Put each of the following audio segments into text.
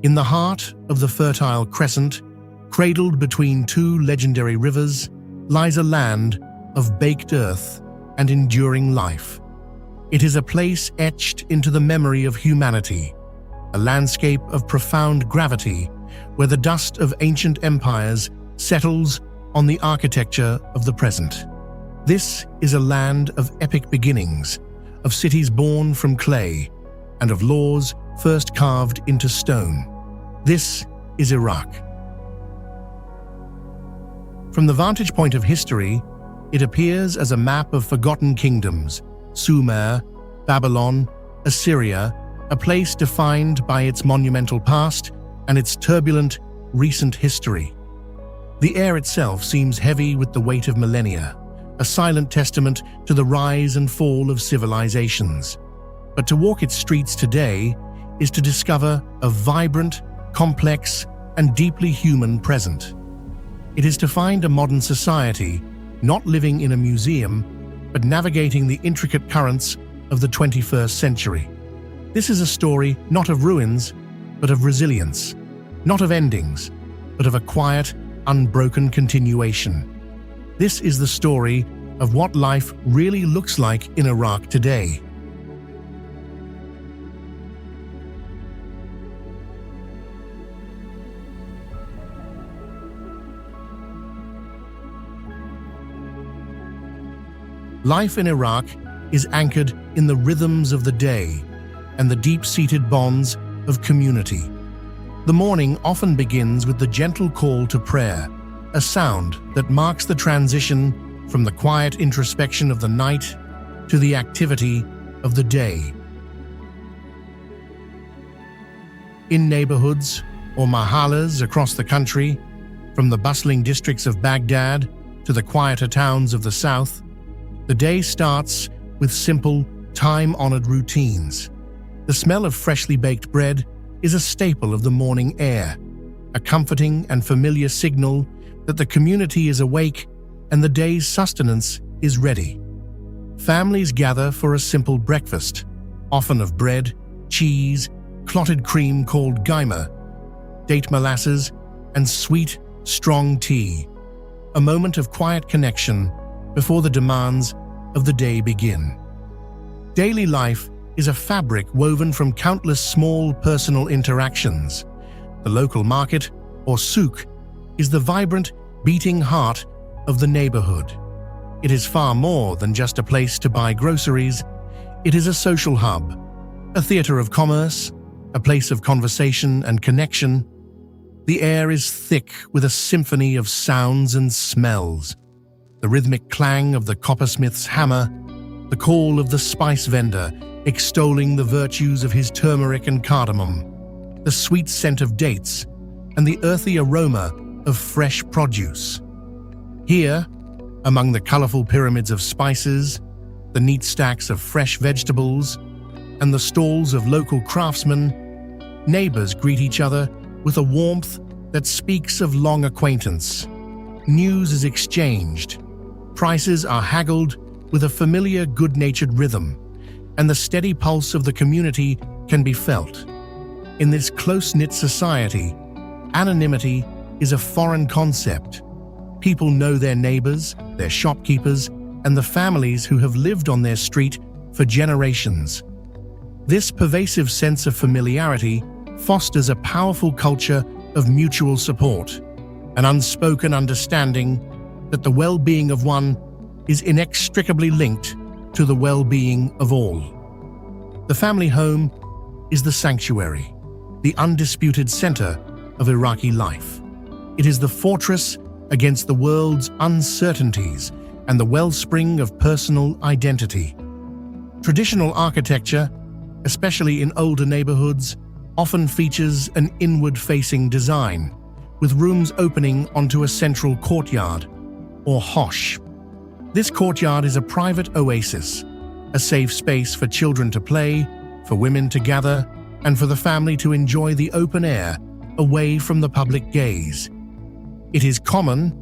In the heart of the Fertile Crescent, cradled between two legendary rivers, lies a land of baked earth and enduring life. It is a place etched into the memory of humanity, a landscape of profound gravity where the dust of ancient empires settles on the architecture of the present. This is a land of epic beginnings, of cities born from clay, and of laws first carved into stone. This is Iraq. From the vantage point of history, it appears as a map of forgotten kingdoms: Sumer, Babylon, Assyria, a place defined by its monumental past and its turbulent recent history. The air itself seems heavy with the weight of millennia, a silent testament to the rise and fall of civilizations. But to walk its streets today is to discover a vibrant, complex, and deeply human present. It is to find a modern society not living in a museum, but navigating the intricate currents of the 21st century. This is a story not of ruins, but of resilience, not of endings, but of a quiet, unbroken continuation. This is the story of what life really looks like in Iraq today. Life in Iraq is anchored in the rhythms of the day and the deep-seated bonds of community. The morning often begins with the gentle call to prayer, a sound that marks the transition from the quiet introspection of the night to the activity of the day. In neighborhoods or mahallas across the country, from the bustling districts of Baghdad to the quieter towns of the south, the day starts with simple, time-honored routines. The smell of freshly baked bread is a staple of the morning air, a comforting and familiar signal that the community is awake and the day's sustenance is ready. Families gather for a simple breakfast, often of bread, cheese, clotted cream called gaima, date molasses, and sweet, strong tea, a moment of quiet connection before the demands of the day begin. Daily life is a fabric woven from countless small personal interactions. The local market, or souk, is the vibrant, beating heart of the neighborhood. It is far more than just a place to buy groceries. It is a social hub, a theater of commerce, a place of conversation and connection. The air is thick with a symphony of sounds and smells. The rhythmic clang of the coppersmith's hammer, the call of the spice vendor extolling the virtues of his turmeric and cardamom, the sweet scent of dates, and the earthy aroma of fresh produce. Here, among the colorful pyramids of spices, the neat stacks of fresh vegetables, and the stalls of local craftsmen, neighbors greet each other with a warmth that speaks of long acquaintance. News is exchanged, prices are haggled with a familiar, good-natured rhythm, and the steady pulse of the community can be felt. In this close-knit society, anonymity is a foreign concept. People know their neighbors, their shopkeepers, and the families who have lived on their street for generations. This pervasive sense of familiarity fosters a powerful culture of mutual support, an unspoken understanding that the well-being of one is inextricably linked to the well-being of all. The family home is the sanctuary, the undisputed center of Iraqi life. It is the fortress against the world's uncertainties and the wellspring of personal identity. Traditional architecture, especially in older neighborhoods, often features an inward-facing design, with rooms opening onto a central courtyard, or hosh. This courtyard is a private oasis, a safe space for children to play, for women to gather, and for the family to enjoy the open air away from the public gaze. It is common,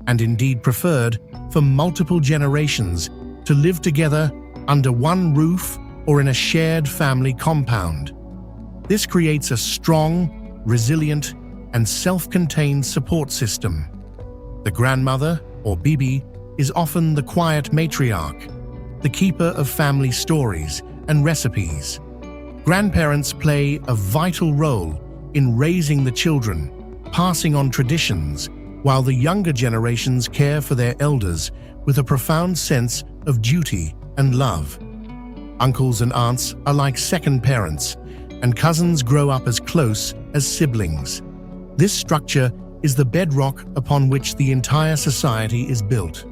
and indeed preferred, for multiple generations to live together under one roof or in a shared family compound. This creates a strong, resilient, and self-contained support system. The grandmother, or bibi, is often the quiet matriarch, the keeper of family stories and recipes. Grandparents play a vital role in raising the children, passing on traditions, while the younger generations care for their elders with a profound sense of duty and love. Uncles and aunts are like second parents, and cousins grow up as close as siblings. This structure is the bedrock upon which the entire society is built.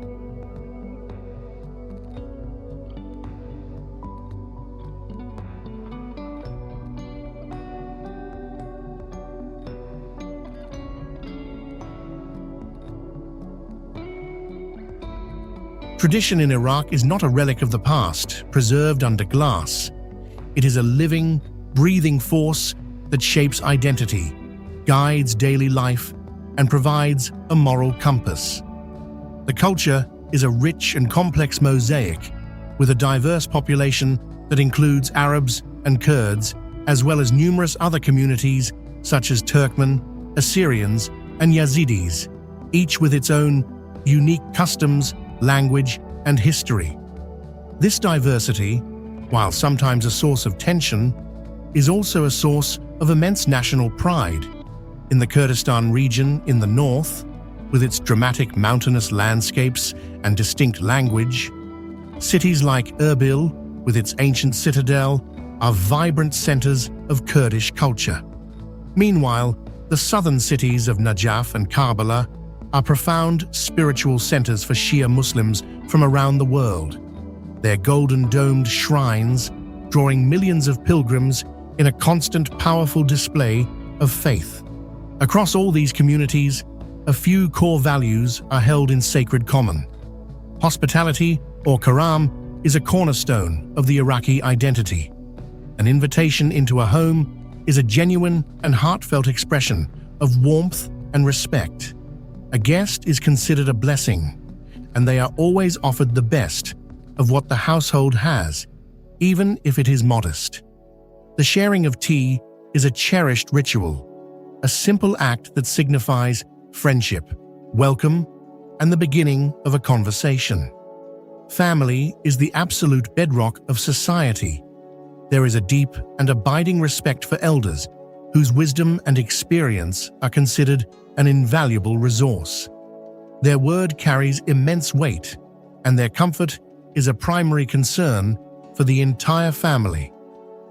Tradition in Iraq is not a relic of the past, preserved under glass. It is a living, breathing force that shapes identity, guides daily life, and provides a moral compass. The culture is a rich and complex mosaic, with a diverse population that includes Arabs and Kurds, as well as numerous other communities such as Turkmen, Assyrians, and Yazidis, each with its own unique customs, language, and history. This diversity, while sometimes a source of tension, is also a source of immense national pride. In the Kurdistan region in the north, with its dramatic mountainous landscapes and distinct language, cities like Erbil, with its ancient citadel, are vibrant centers of Kurdish culture. Meanwhile, the southern cities of Najaf and Karbala are profound spiritual centers for Shia Muslims from around the world, their golden-domed shrines drawing millions of pilgrims in a constant, powerful display of faith. Across all these communities, a few core values are held in sacred common. Hospitality, or karam, is a cornerstone of the Iraqi identity. An invitation into a home is a genuine and heartfelt expression of warmth and respect. A guest is considered a blessing, and they are always offered the best of what the household has, even if it is modest. The sharing of tea is a cherished ritual, a simple act that signifies friendship, welcome, and the beginning of a conversation. Family is the absolute bedrock of society. There is a deep and abiding respect for elders, whose wisdom and experience are considered an invaluable resource. Their word carries immense weight, and their comfort is a primary concern for the entire family.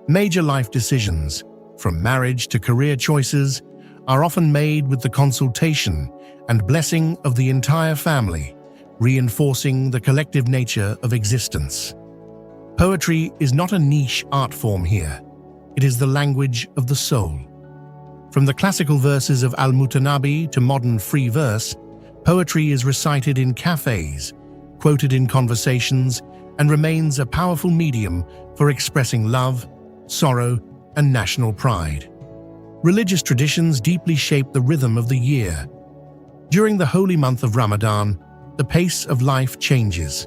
Major life decisions, from marriage to career choices, are often made with the consultation and blessing of the entire family, reinforcing the collective nature of existence. Poetry is not a niche art form here. It is the language of the soul. From the classical verses of Al-Mutanabi to modern free verse, poetry is recited in cafes, quoted in conversations, and remains a powerful medium for expressing love, sorrow, and national pride. Religious traditions deeply shape the rhythm of the year. During the holy month of Ramadan, the pace of life changes.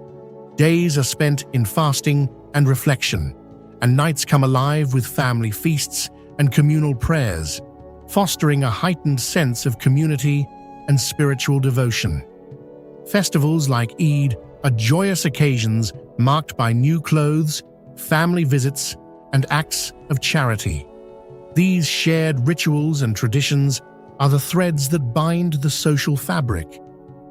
Days are spent in fasting and reflection, and nights come alive with family feasts and communal prayers, fostering a heightened sense of community and spiritual devotion. Festivals like Eid are joyous occasions marked by new clothes, family visits, and acts of charity. These shared rituals and traditions are the threads that bind the social fabric,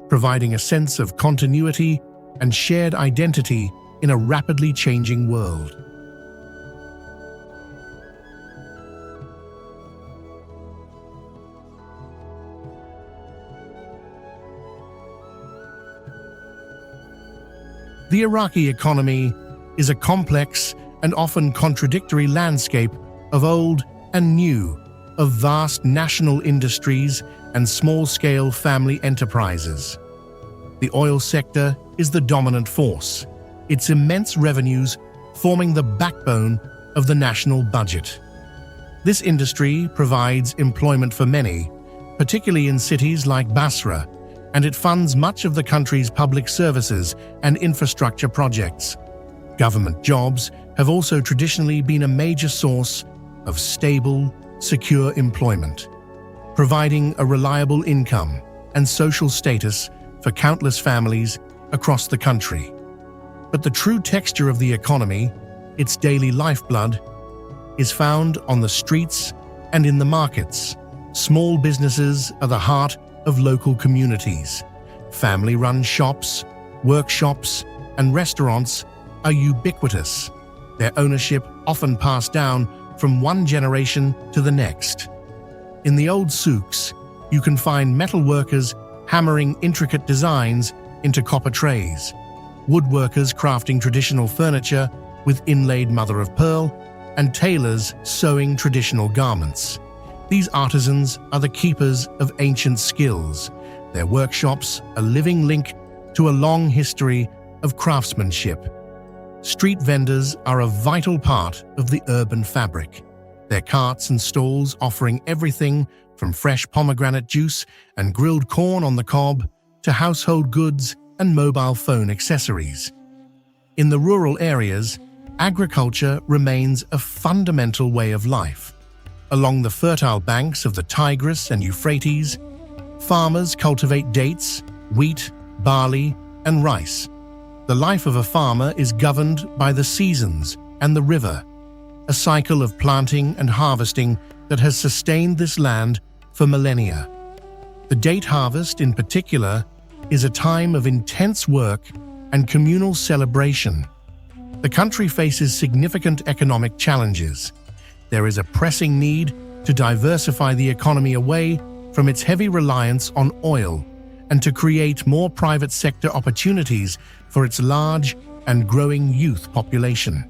providing a sense of continuity and shared identity in a rapidly changing world. The Iraqi economy is a complex and often contradictory landscape of old and new, of vast national industries and small-scale family enterprises. The oil sector is the dominant force, its immense revenues forming the backbone of the national budget. This industry provides employment for many, particularly in cities like Basra, and it funds much of the country's public services and infrastructure projects. Government jobs have also traditionally been a major source of stable, secure employment. providing a reliable income and social status for countless families across the country. But the true texture of the economy, its daily lifeblood, is found on the streets and in the markets. Small businesses are the heart of local communities. Family-run shops, workshops, and restaurants are ubiquitous, their ownership often passed down from one generation to the next. In the old souks, you can find metal workers hammering intricate designs into copper trays, woodworkers crafting traditional furniture with inlaid mother-of-pearl, and tailors sewing traditional garments. These artisans are the keepers of ancient skills, their workshops a living link to a long history of craftsmanship. Street vendors are a vital part of the urban fabric, their carts and stalls offering everything from fresh pomegranate juice and grilled corn on the cob to household goods and mobile phone accessories. In the rural areas, agriculture remains a fundamental way of life. Along the fertile banks of the Tigris and Euphrates, farmers cultivate dates, wheat, barley, and rice. The life of a farmer is governed by the seasons and the river, a cycle of planting and harvesting that has sustained this land for millennia. The date harvest, in particular, is a time of intense work and communal celebration. The country faces significant economic challenges. There is a pressing need to diversify the economy away from its heavy reliance on oil and to create more private sector opportunities for its large and growing youth population.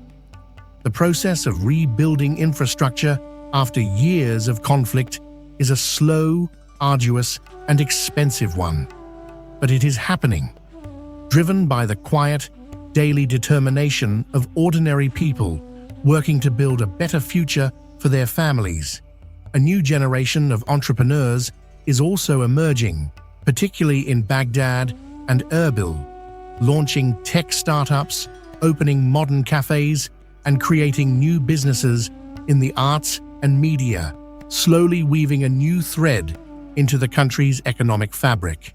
The process of rebuilding infrastructure after years of conflict is a slow, arduous, and expensive one. But it is happening, driven by the quiet, daily determination of ordinary people working to build a better future for their families. A new generation of entrepreneurs is also emerging, particularly in Baghdad and Erbil, launching tech startups, opening modern cafes, and creating new businesses in the arts and media, slowly weaving a new thread into the country's economic fabric.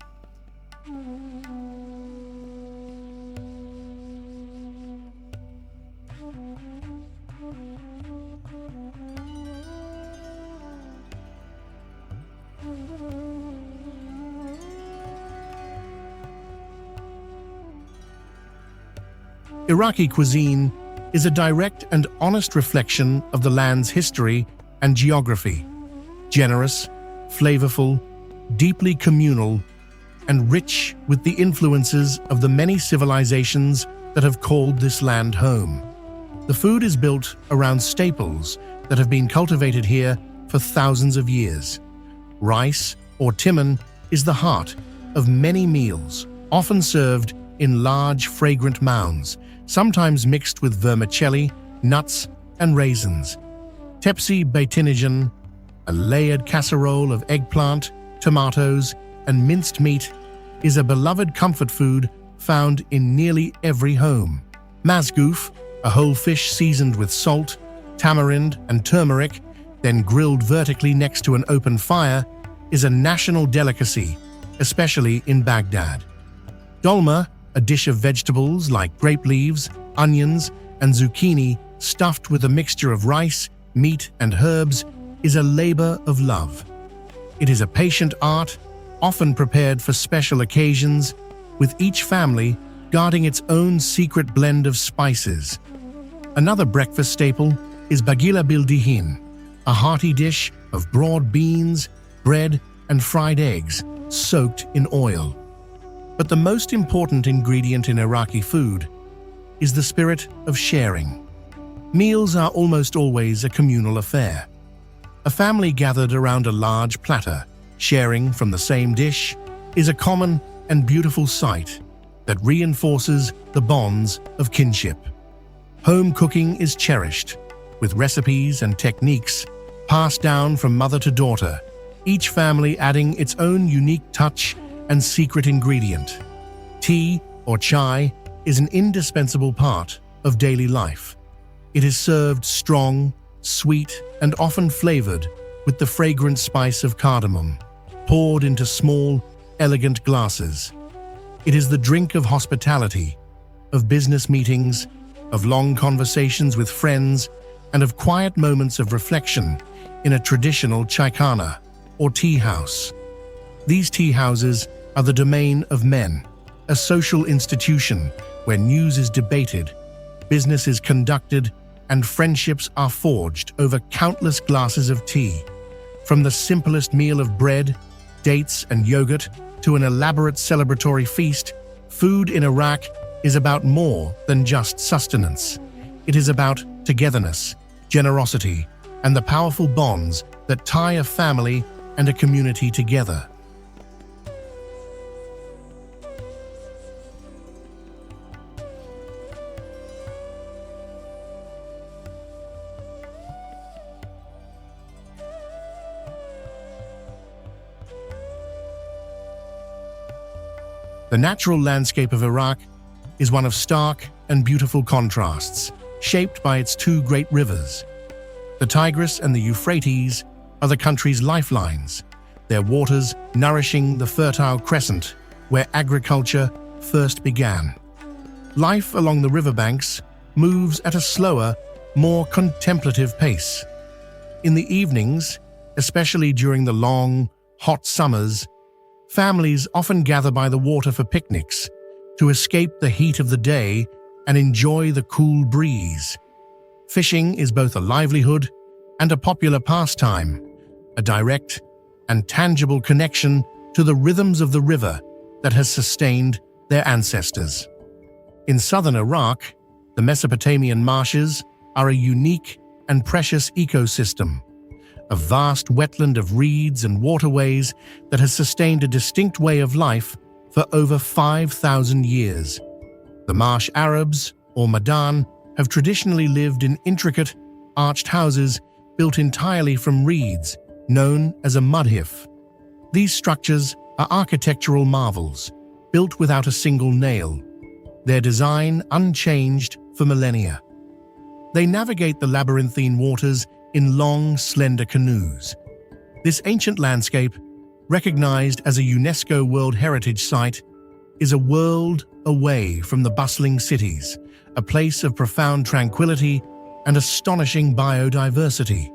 Iraqi cuisine is a direct and honest reflection of the land's history and geography. Generous, flavorful, deeply communal, and rich with the influences of the many civilizations that have called this land home. The food is built around staples that have been cultivated here for thousands of years. Rice, or timan, is the heart of many meals, often served in large, fragrant mounds, sometimes mixed with vermicelli, nuts, and raisins. Tepsi baytinijan, a layered casserole of eggplant, tomatoes, and minced meat, is a beloved comfort food found in nearly every home. Mazgoof, a whole fish seasoned with salt, tamarind, and turmeric, then grilled vertically next to an open fire, is a national delicacy, especially in Baghdad. Dolma, a dish of vegetables like grape leaves, onions, and zucchini stuffed with a mixture of rice, meat, and herbs, is a labor of love. It is a patient art, often prepared for special occasions, with each family guarding its own secret blend of spices. Another breakfast staple is bagila bildihin, a hearty dish of broad beans, bread, and fried eggs soaked in oil. But the most important ingredient in Iraqi food is the spirit of sharing. Meals are almost always a communal affair. A family gathered around a large platter, sharing from the same dish, is a common and beautiful sight that reinforces the bonds of kinship. Home cooking is cherished, with recipes and techniques passed down from mother to daughter, each family adding its own unique touch and secret ingredient. Tea, or chai, is an indispensable part of daily life. It is served strong, sweet, and often flavored with the fragrant spice of cardamom, poured into small, elegant glasses. It is the drink of hospitality, of business meetings, of long conversations with friends, and of quiet moments of reflection in a traditional chaikhana, or tea house. These tea houses are the domain of men, a social institution where news is debated, business is conducted, and friendships are forged over countless glasses of tea. From the simplest meal of bread, dates, and yogurt to an elaborate celebratory feast, food in Iraq is about more than just sustenance. It is about togetherness, generosity, and the powerful bonds that tie a family and a community together. The natural landscape of Iraq is one of stark and beautiful contrasts, shaped by its two great rivers. The Tigris and the Euphrates are the country's lifelines, their waters nourishing the Fertile Crescent where agriculture first began. Life along the riverbanks moves at a slower, more contemplative pace. In the evenings, especially during the long, hot summers, families often gather by the water for picnics, to escape the heat of the day and enjoy the cool breeze. Fishing is both a livelihood and a popular pastime, a direct and tangible connection to the rhythms of the river that has sustained their ancestors. In southern Iraq, the Mesopotamian marshes are a unique and precious ecosystem, a vast wetland of reeds and waterways that has sustained a distinct way of life for over 5,000 years. The marsh Arabs, or Madan, have traditionally lived in intricate, arched houses built entirely from reeds, known as a mudhif. These structures are architectural marvels, built without a single nail, their design unchanged for millennia. They navigate the labyrinthine waters in long, slender canoes. This ancient landscape, recognized as a UNESCO World Heritage Site, is a world away from the bustling cities, a place of profound tranquility and astonishing biodiversity.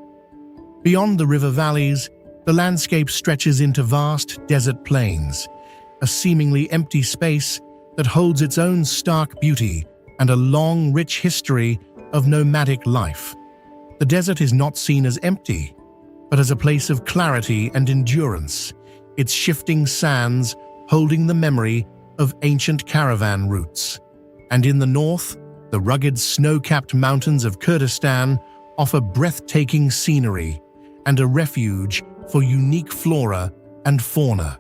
Beyond the river valleys, the landscape stretches into vast desert plains, a seemingly empty space that holds its own stark beauty and a long, rich history of nomadic life. The desert is not seen as empty, but as a place of clarity and endurance, its shifting sands holding the memory of ancient caravan routes. And in the north, the rugged snow-capped mountains of Kurdistan offer breathtaking scenery and a refuge for unique flora and fauna.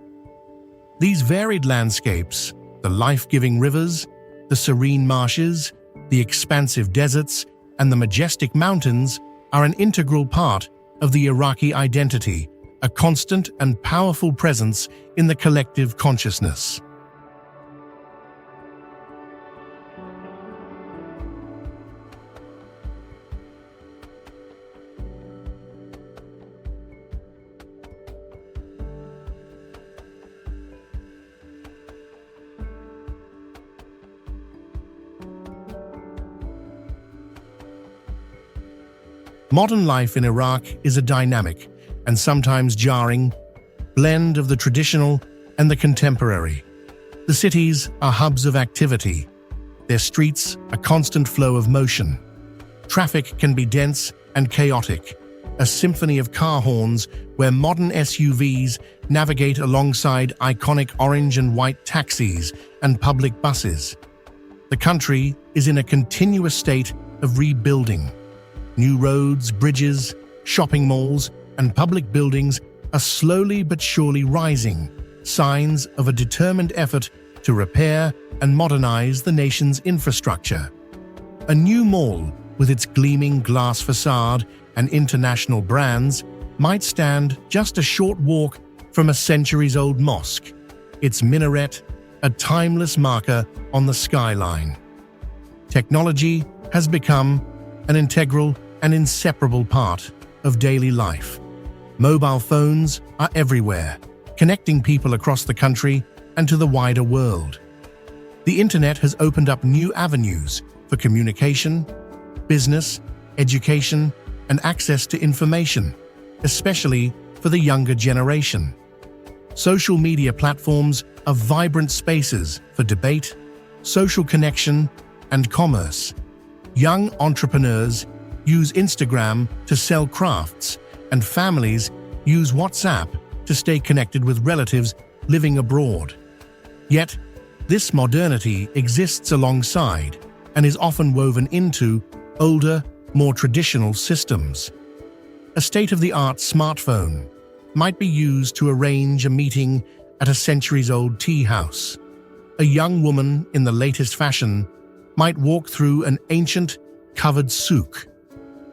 These varied landscapes, the life-giving rivers, the serene marshes, the expansive deserts, and the majestic mountains are an integral part of the Iraqi identity, a constant and powerful presence in the collective consciousness. Modern life in Iraq is a dynamic and sometimes jarring blend of the traditional and the contemporary. The cities are hubs of activity, their streets a constant flow of motion. Traffic can be dense and chaotic, a symphony of car horns where modern SUVs navigate alongside iconic orange and white taxis and public buses. The country is in a continuous state of rebuilding. New roads, bridges, shopping malls, and public buildings are slowly but surely rising, signs of a determined effort to repair and modernize the nation's infrastructure. A new mall, with its gleaming glass facade and international brands, might stand just a short walk from a centuries-old mosque, its minaret a timeless marker on the skyline. Technology has become an integral and inseparable part of daily life. Mobile phones are everywhere, connecting people across the country and to the wider world. The internet has opened up new avenues for communication, business, education, and access to information, especially for the younger generation. Social media platforms are vibrant spaces for debate, social connection, and commerce. Young entrepreneurs use Instagram to sell crafts, and families use WhatsApp to stay connected with relatives living abroad. Yet, this modernity exists alongside and is often woven into older, more traditional systems. A state-of-the-art smartphone might be used to arrange a meeting at a centuries-old tea house. A young woman in the latest fashion might walk through an ancient, covered souk.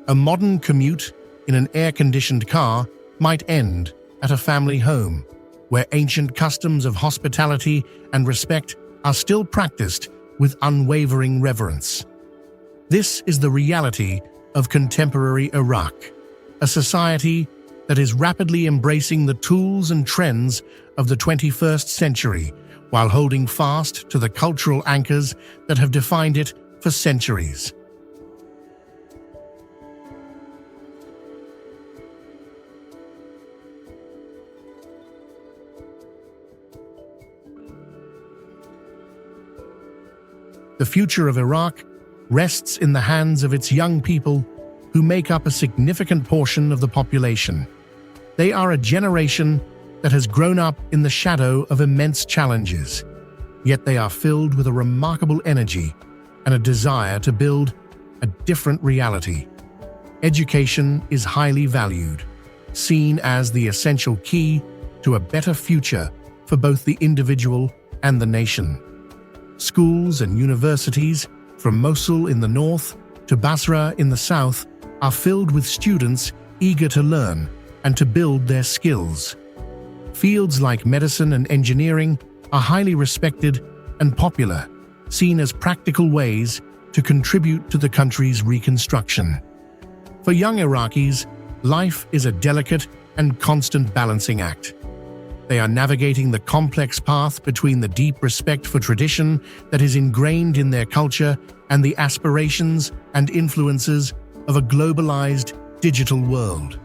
A modern commute in an air-conditioned car might end at a family home, where ancient customs of hospitality and respect are still practiced with unwavering reverence. This is the reality of contemporary Iraq, a society that is rapidly embracing the tools and trends of the 21st century while holding fast to the cultural anchors that have defined it for centuries. The future of Iraq rests in the hands of its young people, who make up a significant portion of the population. They are a generation that has grown up in the shadow of immense challenges, yet they are filled with a remarkable energy and a desire to build a different reality. Education is highly valued, seen as the essential key to a better future for both the individual and the nation. Schools and universities, from Mosul in the north to Basra in the south, are filled with students eager to learn and to build their skills. Fields like medicine and engineering are highly respected and popular, seen as practical ways to contribute to the country's reconstruction. For young Iraqis, life is a delicate and constant balancing act. They are navigating the complex path between the deep respect for tradition that is ingrained in their culture and the aspirations and influences of a globalized digital world.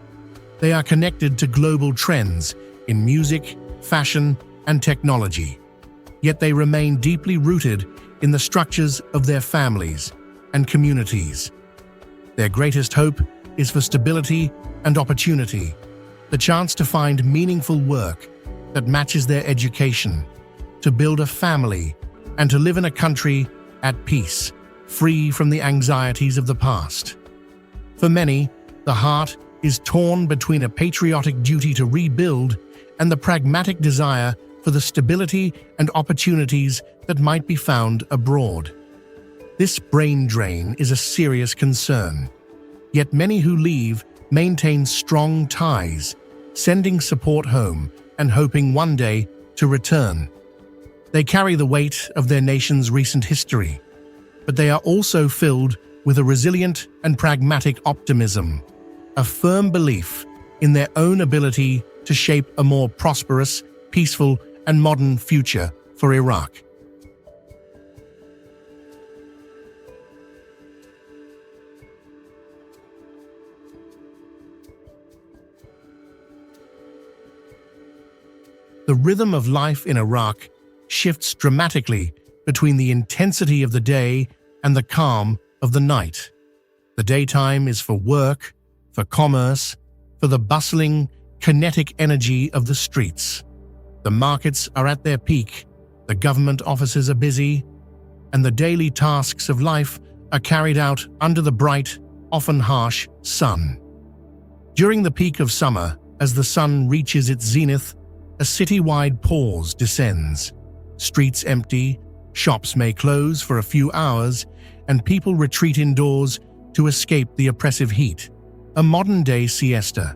They are connected to global trends in music, fashion, and technology, yet they remain deeply rooted in the structures of their families and communities. Their greatest hope is for stability and opportunity, the chance to find meaningful work that matches their education, to build a family, and to live in a country at peace, free from the anxieties of the past. For many, the heart is torn between a patriotic duty to rebuild and the pragmatic desire for the stability and opportunities that might be found abroad. This brain drain is a serious concern, yet many who leave maintain strong ties, sending support home and hoping one day to return. They carry the weight of their nation's recent history, but they are also filled with a resilient and pragmatic optimism, a firm belief in their own ability to shape a more prosperous, peaceful, and modern future for Iraq. The rhythm of life in Iraq shifts dramatically between the intensity of the day and the calm of the night. The daytime is for work, for commerce, for the bustling, kinetic energy of the streets. The markets are at their peak, the government offices are busy, and the daily tasks of life are carried out under the bright, often harsh sun. During the peak of summer, as the sun reaches its zenith, a citywide pause descends. Streets empty, shops may close for a few hours, and people retreat indoors to escape the oppressive heat. A modern-day siesta.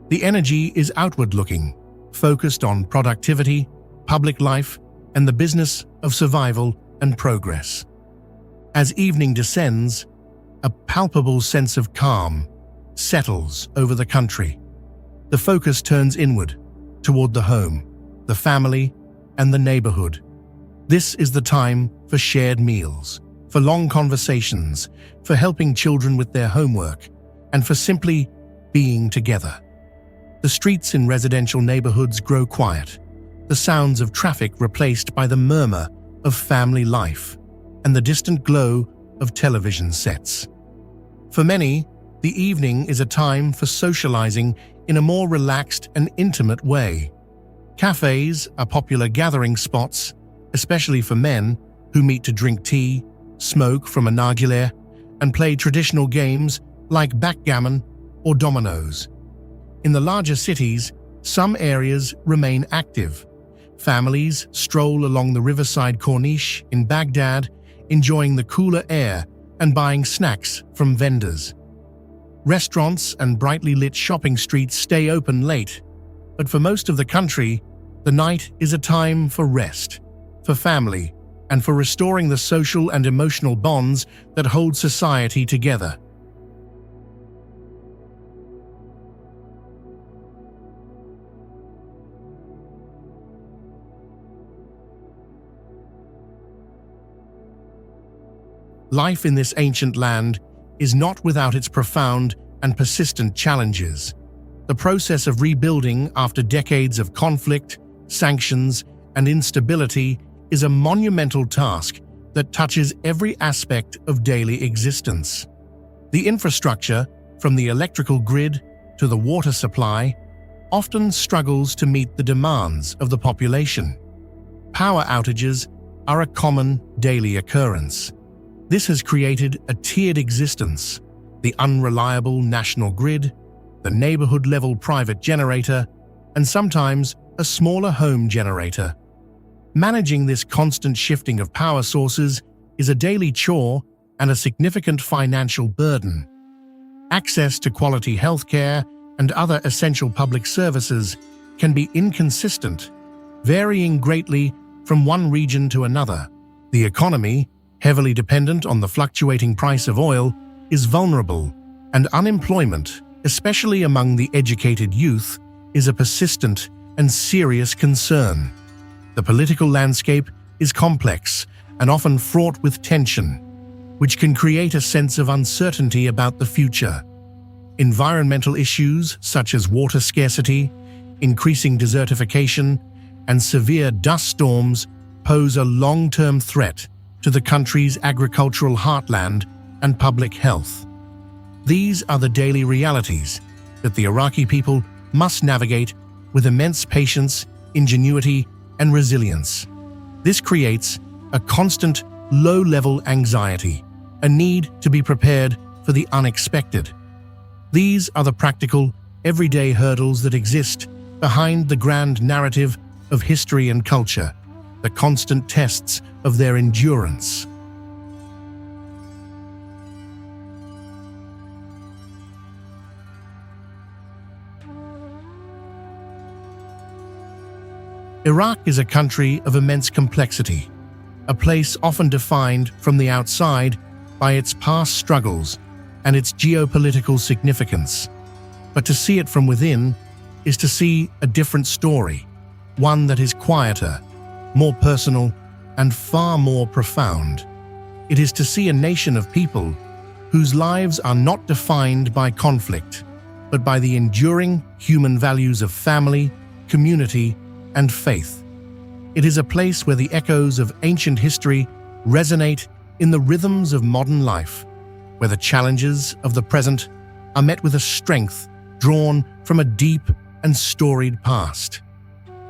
The energy is outward-looking, focused on productivity, public life, and the business of survival and progress. As evening descends, a palpable sense of calm settles over the country. the focus turns inward, toward the home, the family, and the neighborhood. This is the time for shared meals, for long conversations, for helping children with their homework, and for simply being together. The streets in residential neighborhoods grow quiet, the sounds of traffic replaced by the murmur of family life and the distant glow of television sets. For many, the evening is a time for socializing in a more relaxed and intimate way. Cafes are popular gathering spots, especially for men who meet to drink tea, smoke from a nargileh, and play traditional games like backgammon or dominoes. In the larger cities, some areas remain active. Families stroll along the riverside corniche in Baghdad, enjoying the cooler air and buying snacks from vendors. Restaurants and brightly lit shopping streets stay open late, but for most of the country, the night is a time for rest, for family, and for restoring the social and emotional bonds that hold society together. Life in this ancient land is not without its profound and persistent challenges. The process of rebuilding after decades of conflict, sanctions, and instability is a monumental task that touches every aspect of daily existence. The infrastructure, from the electrical grid to the water supply, often struggles to meet the demands of the population. Power outages are a common daily occurrence. This has created a tiered existence: the unreliable national grid, the neighborhood-level private generator, and sometimes a smaller home generator. Managing this constant shifting of power sources is a daily chore and a significant financial burden. Access to quality healthcare and other essential public services can be inconsistent, varying greatly from one region to another. The economy, heavily dependent on the fluctuating price of oil, is vulnerable, and unemployment, especially among the educated youth, is a persistent and serious concern. The political landscape is complex and often fraught with tension, which can create a sense of uncertainty about the future. Environmental issues such as water scarcity, increasing desertification, and severe dust storms pose a long-term threat to the country's agricultural heartland and public health. These are the daily realities that the Iraqi people must navigate with immense patience, ingenuity, and resilience. This creates a constant, low-level anxiety, a need to be prepared for the unexpected. These are the practical, everyday hurdles that exist behind the grand narrative of history and culture, the constant tests of their endurance. Iraq is a country of immense complexity, a place often defined from the outside by its past struggles and its geopolitical significance. But to see it from within is to see a different story, one that is quieter, more personal, and far more profound. It is to see a nation of people whose lives are not defined by conflict, but by the enduring human values of family, community, and faith. It is a place where the echoes of ancient history resonate in the rhythms of modern life, where the challenges of the present are met with a strength drawn from a deep and storied past.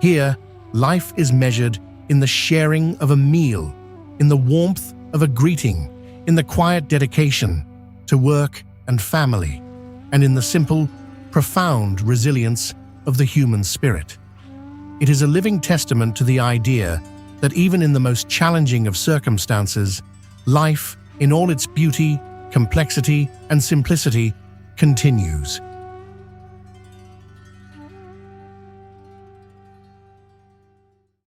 Here, life is measured in the sharing of a meal, in the warmth of a greeting, in the quiet dedication to work and family, and in the simple, profound resilience of the human spirit. It is a living testament to the idea that even in the most challenging of circumstances, life, in all its beauty, complexity, and simplicity, continues.